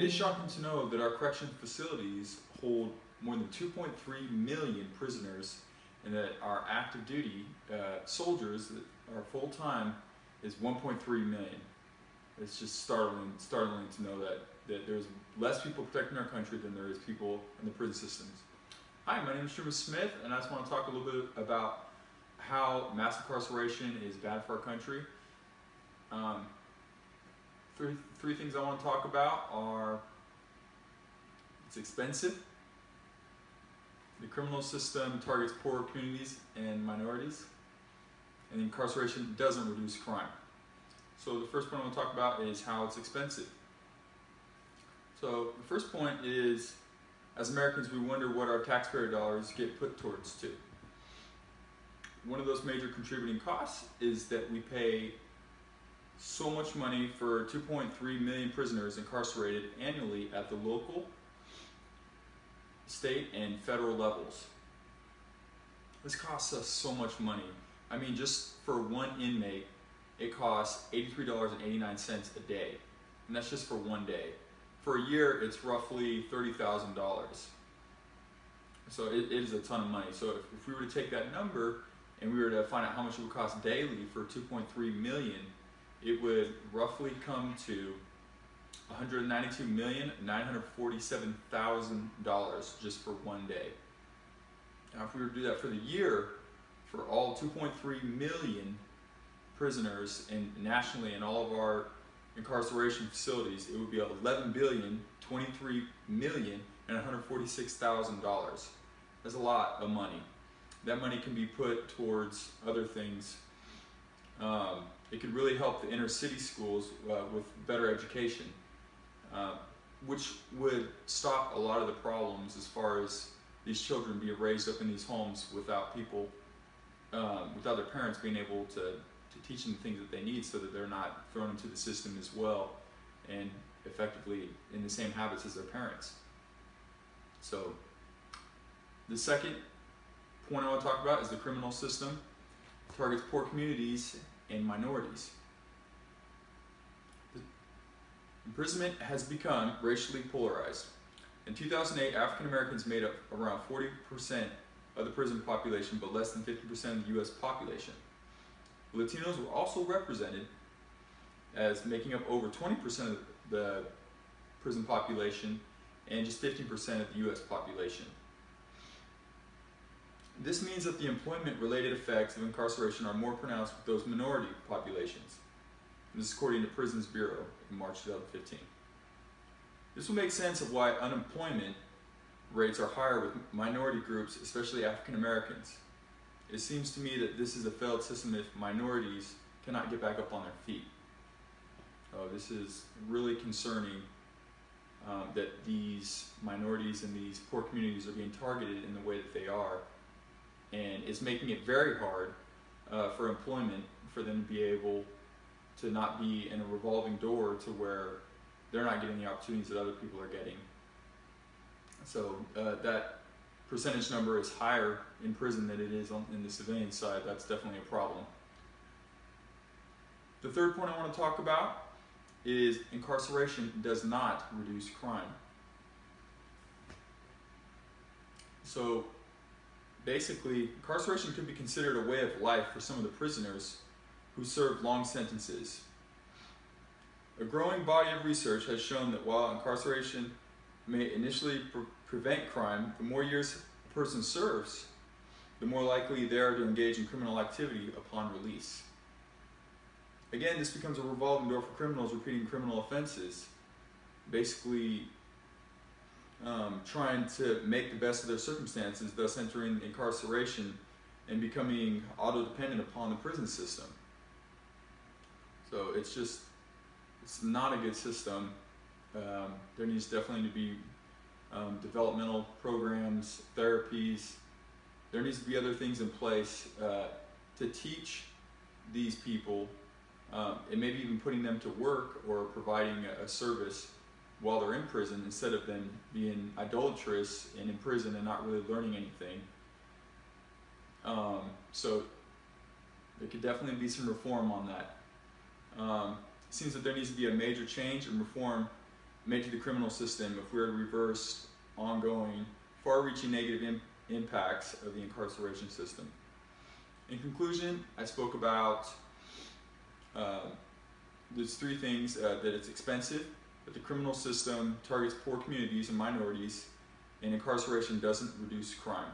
is shocking to know that our correction facilities hold more than 2.3 million prisoners, and that our active duty soldiers that are full-time is 1.3 million. It's just startling to know that there's less people protecting our country than there is people in the prison systems. Hi, my name is Truman Smith, and I just want to talk a little bit about how mass incarceration is bad for our country. Three things I want to talk about are: it's expensive, the criminal system targets poor communities and minorities, and incarceration doesn't reduce crime. So the first point I want to talk about is how it's expensive. So the first point is, as Americans, we wonder what our taxpayer dollars get put towards to. One of those major contributing costs is that we pay so much money for 2.3 million prisoners incarcerated annually at the local, state, and federal levels. This costs us so much money. I mean, just for one inmate, it costs $83.89 a day, and that's just for one day. For a year, it's roughly $30,000. So it is a ton of money. So if we were to take that number and we were to find out how much it would cost daily for 2.3 million, it would roughly come to $192,947,000 just for one day. Now, if we were to do that for the year, for all 2.3 million prisoners nationally in all of our incarceration facilities, it would be $11,023,146,000. That's a lot of money. That money can be put towards other things. It could really help the inner city schools with better education, which would stop a lot of the problems as far as these children being raised up in these homes without people, without their parents being able to teach them the things that they need, so that they're not thrown into the system as well and effectively in the same habits as their parents. So the second point I want to talk about is the criminal system targets poor communities and minorities. Imprisonment has become racially polarized. In 2008, African Americans made up around 40% of the prison population, but less than 50% of the U.S. population. Latinos were also represented as making up over 20% of the prison population and just 15% of the U.S. population. This means that the employment-related effects of incarceration are more pronounced with those minority populations. And this is according to Prisons Bureau in March 2015. This will make sense of why unemployment rates are higher with minority groups, especially African Americans. It seems to me that this is a failed system if minorities cannot get back up on their feet. This is really concerning that these minorities and these poor communities are being targeted in the way that they are, and it's making it very hard for employment for them to be able to not be in a revolving door to where they're not getting the opportunities that other people are getting. So that percentage number is higher in prison than it is in the civilian side. That's definitely a problem. The third point I want to talk about is incarceration does not reduce crime. So basically, incarceration could be considered a way of life for some of the prisoners who served long sentences. A growing body of research has shown that while incarceration may initially prevent crime, the more years a person serves, the more likely they are to engage in criminal activity upon release. Again, this becomes a revolving door for criminals repeating criminal offenses, basically trying to make the best of their circumstances, thus entering incarceration and becoming auto-dependent upon the prison system. So it's not a good system. There needs definitely to be developmental programs, therapies. There needs to be other things in place to teach these people, and maybe even putting them to work or providing a service while they're in prison, instead of them being idolatrous and in prison and not really learning anything. So there could definitely be some reform on that. It seems that there needs to be a major change and reform made to the criminal system if we were to reverse ongoing, far-reaching negative impacts of the incarceration system. In conclusion, I spoke about there's three things: that it's expensive, that the criminal system targets poor communities and minorities, and incarceration doesn't reduce crime.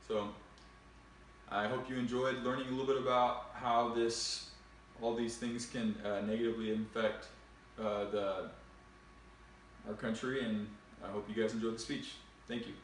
So I hope you enjoyed learning a little bit about how all these things can negatively affect our country, and I hope you guys enjoyed the speech. Thank you.